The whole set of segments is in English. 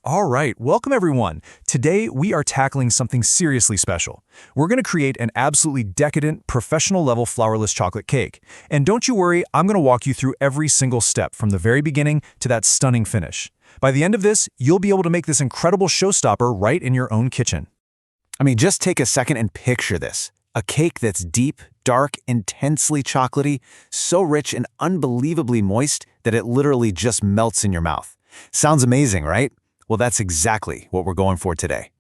All right, welcome everyone. Today we are tackling something seriously special. We're going to create an absolutely decadent, professional-level flourless chocolate cake. And don't you worry, I'm going to walk you through every single step from the very beginning to that stunning finish. By the end of this, you'll be able to make this incredible showstopper right in your own kitchen. Just take a second and picture this. A cake that's deep, dark, intensely chocolatey, so rich and unbelievably moist that it literally just melts in your mouth. Sounds amazing, right? Well, that's exactly what we're going for today.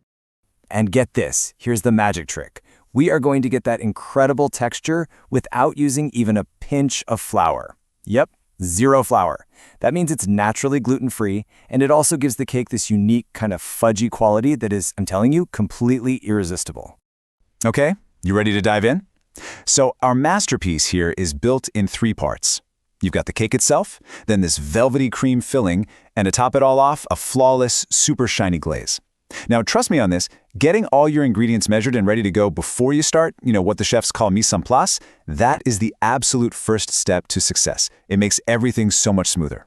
And get this, here's the magic trick. We are going to get that incredible texture without using even a pinch of flour. Yep, zero flour. That means it's naturally gluten-free, and it also gives the cake this unique kind of fudgy quality that is, I'm telling you, completely irresistible. Okay, you ready to dive in? So our masterpiece here is built in 3 parts. You've got the cake itself, then this velvety cream filling, and to top it all off, a flawless, super shiny glaze. Now, trust me on this, getting all your ingredients measured and ready to go before you start, what the chefs call mise en place, that is the absolute first step to success. It makes everything so much smoother.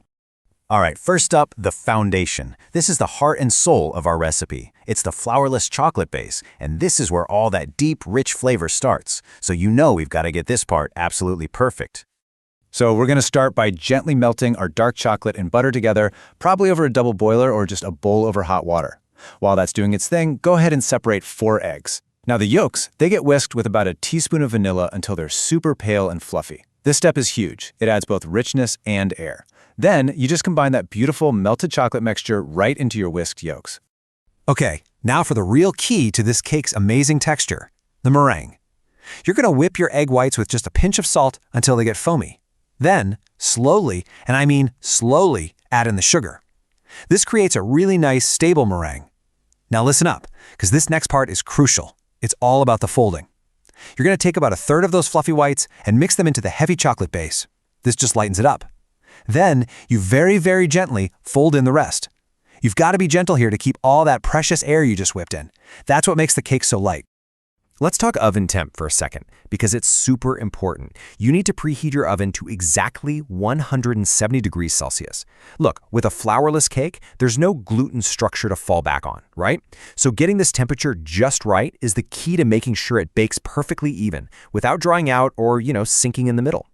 All right, first up, the foundation. This is the heart and soul of our recipe. It's the flourless chocolate base, and this is where all that deep, rich flavor starts. So we've got to get this part absolutely perfect. So we're going to start by gently melting our dark chocolate and butter together, probably over a double boiler or just a bowl over hot water. While that's doing its thing, go ahead and separate 4 eggs. Now the yolks, they get whisked with about a teaspoon of vanilla until they're super pale and fluffy. This step is huge. It adds both richness and air. Then you just combine that beautiful melted chocolate mixture right into your whisked yolks. Okay, now for the real key to this cake's amazing texture, the meringue. You're going to whip your egg whites with just a pinch of salt until they get foamy. Then, slowly, and I mean slowly, add in the sugar. This creates a really nice, stable meringue. Now listen up, because this next part is crucial. It's all about the folding. You're going to take about 1/3 of those fluffy whites and mix them into the heavy chocolate base. This just lightens it up. Then, you very, very gently fold in the rest. You've got to be gentle here to keep all that precious air you just whipped in. That's what makes the cake so light. Let's talk oven temp for a second, because it's super important. You need to preheat your oven to exactly 170 degrees Celsius. Look, with a flourless cake, there's no gluten structure to fall back on, right? So getting this temperature just right is the key to making sure it bakes perfectly even, without drying out or, sinking in the middle.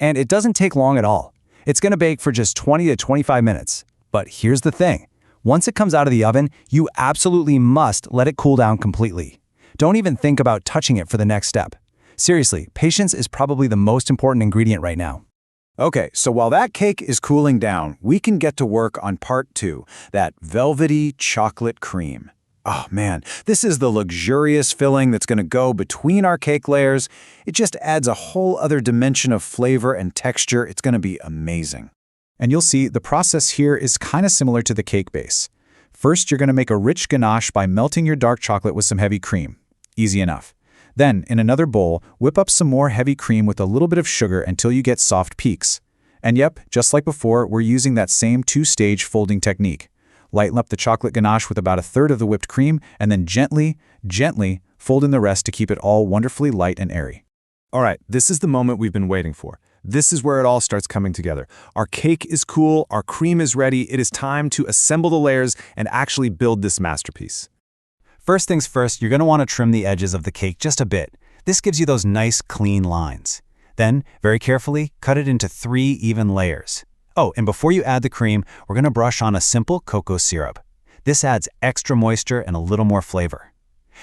And it doesn't take long at all. It's going to bake for just 20 to 25 minutes. But here's the thing. Once it comes out of the oven, you absolutely must let it cool down completely. Don't even think about touching it for the next step. Seriously, patience is probably the most important ingredient right now. Okay, so while that cake is cooling down, we can get to work on part 2, that velvety chocolate cream. Oh man, this is the luxurious filling that's going to go between our cake layers. It just adds a whole other dimension of flavor and texture. It's going to be amazing. And you'll see the process here is kind of similar to the cake base. First, you're going to make a rich ganache by melting your dark chocolate with some heavy cream. Easy enough. Then, in another bowl, whip up some more heavy cream with a little bit of sugar until you get soft peaks. And yep, just like before, we're using that same 2-stage folding technique. Lighten up the chocolate ganache with about 1/3 of the whipped cream, and then gently fold in the rest to keep it all wonderfully light and airy. All right, this is the moment we've been waiting for. This is where it all starts coming together. Our cake is cool, our cream is ready, it is time to assemble the layers and actually build this masterpiece. First things first, you're going to want to trim the edges of the cake just a bit. This gives you those nice, clean lines. Then, very carefully, cut it into 3 even layers. Oh, and before you add the cream, we're going to brush on a simple cocoa syrup. This adds extra moisture and a little more flavor.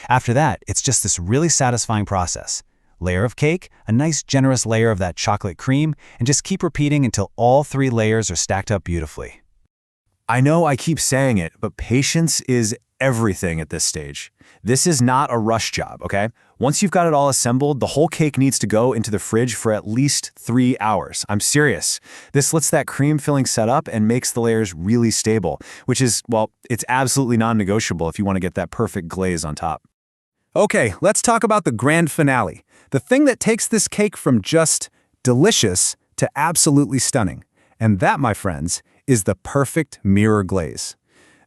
After that, it's just this really satisfying process. Layer of cake, a nice generous layer of that chocolate cream, and just keep repeating until all 3 layers are stacked up beautifully. I know I keep saying it, but patience is everything at this stage. This is not a rush job, okay? Once you've got it all assembled, the whole cake needs to go into the fridge for at least 3 hours. I'm serious. This lets that cream filling set up and makes the layers really stable, which is, well, it's absolutely non-negotiable if you want to get that perfect glaze on top. Okay, let's talk about the grand finale. The thing that takes this cake from just delicious to absolutely stunning. And that, my friends, is the perfect mirror glaze.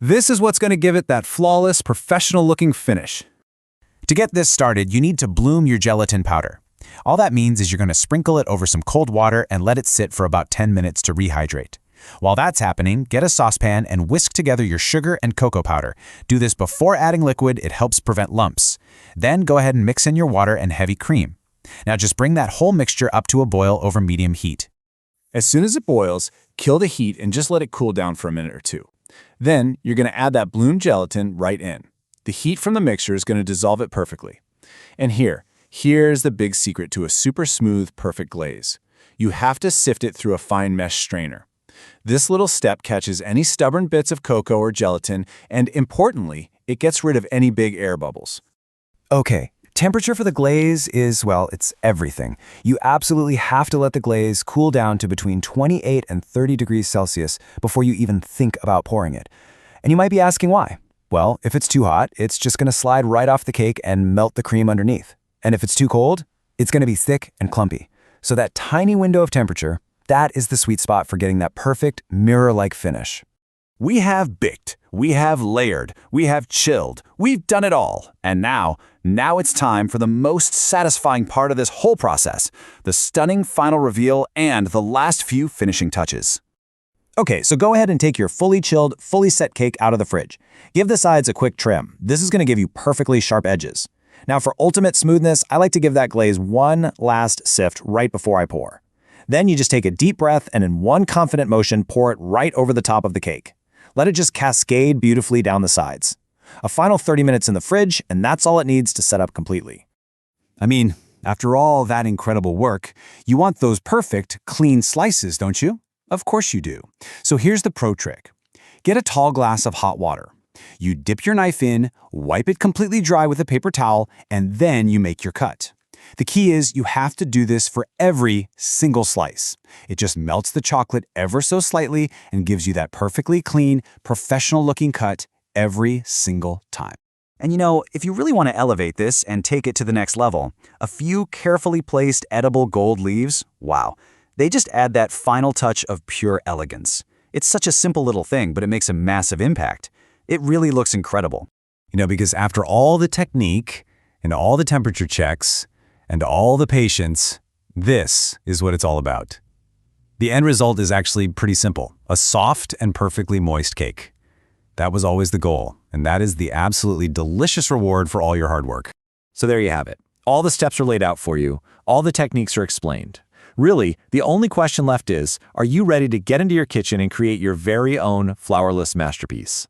This is what's going to give it that flawless, professional-looking finish. To get this started, you need to bloom your gelatin powder. All that means is you're going to sprinkle it over some cold water and let it sit for about 10 minutes to rehydrate. While that's happening, get a saucepan and whisk together your sugar and cocoa powder. Do this before adding liquid, it helps prevent lumps. Then go ahead and mix in your water and heavy cream. Now just bring that whole mixture up to a boil over medium heat. As soon as it boils, kill the heat and just let it cool down for a minute or two. Then you're going to add that bloom gelatin right in. The heat from the mixture is going to dissolve it perfectly. And here's the big secret to a super smooth, perfect glaze. You have to sift it through a fine mesh strainer. This little step catches any stubborn bits of cocoa or gelatin, and importantly, it gets rid of any big air bubbles. Okay, temperature for the glaze is, well, it's everything. You absolutely have to let the glaze cool down to between 28 and 30 degrees Celsius before you even think about pouring it. And you might be asking why. Well, if it's too hot, it's just going to slide right off the cake and melt the cream underneath. And if it's too cold, it's going to be thick and clumpy. So that tiny window of temperature, that is the sweet spot for getting that perfect mirror-like finish. We have baked, we have layered, we have chilled, we've done it all. And now it's time for the most satisfying part of this whole process, the stunning final reveal and the last few finishing touches. Okay, so go ahead and take your fully chilled, fully set cake out of the fridge. Give the sides a quick trim. This is going to give you perfectly sharp edges. Now for ultimate smoothness, I like to give that glaze one last sift right before I pour. Then you just take a deep breath and in one confident motion, pour it right over the top of the cake. Let it just cascade beautifully down the sides. A final 30 minutes in the fridge, and that's all it needs to set up completely. I mean, after all that incredible work, you want those perfect, clean slices, don't you? Of course you do. So here's the pro trick. Get a tall glass of hot water. You dip your knife in, wipe it completely dry with a paper towel, and then you make your cut. The key is you have to do this for every single slice. It just melts the chocolate ever so slightly and gives you that perfectly clean, professional-looking cut every single time. And you know, if you really want to elevate this and take it to the next level, a few carefully placed edible gold leaves, wow, they just add that final touch of pure elegance. It's such a simple little thing, but it makes a massive impact. It really looks incredible. You know, because after all the technique and all the temperature checks and all the patience, this is what it's all about. The end result is actually pretty simple, a soft and perfectly moist cake. That was always the goal, and that is the absolutely delicious reward for all your hard work. So there you have it. All the steps are laid out for you. All the techniques are explained. Really, the only question left is, are you ready to get into your kitchen and create your very own flourless masterpiece?